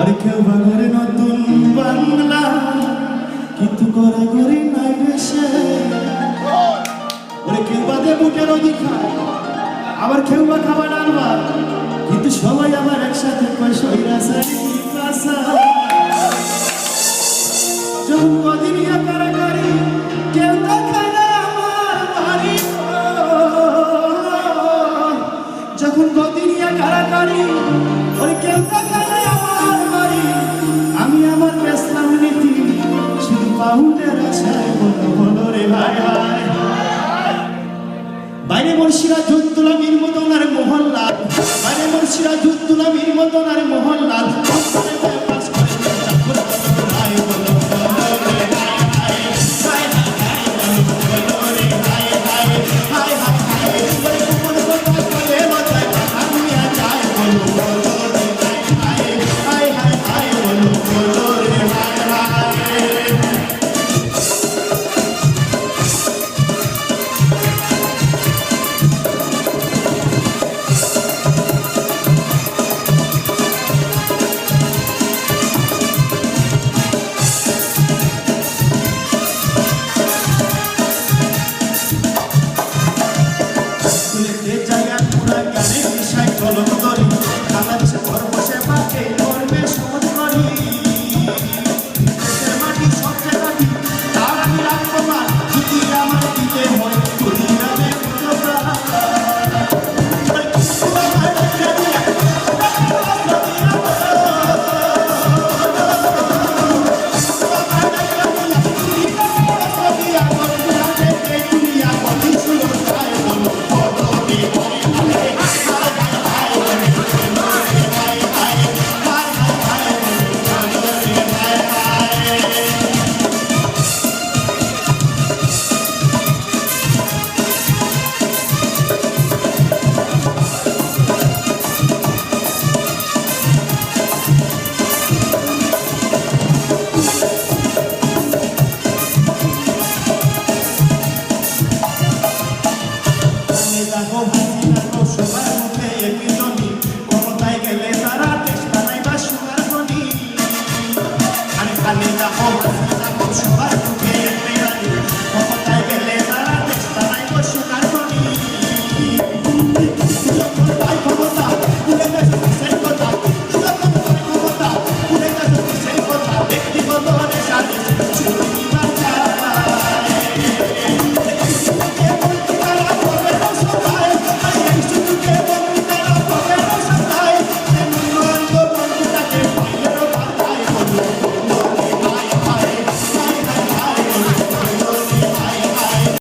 আর কেউ বাঙালি নতুন বাংলা কিন্তু করে করি নাই বেশে ওরে কেউ বাদে বুকের অধিকার আবার কেউ বা খাবার আনবার কিন্তু সবাই আবার একসাথে পয়সা যখন কদিনিয়া কারাগারি কেউ দেখায় না আমার বাড়ি যখন কদিনিয়া কারাগারি ওরে কেউ দেখায় না আমার বাড়ি আমি আমার বেসলাম নীতি শুধু পাউন্ডের আশায় বলো বলো রে ভাই ভাই বাইরে মুর্শিরা যুদ্ধলামির মতন আর মোহনলাল বাইরে মুর্শিরা যুদ্ধলামির মতন আর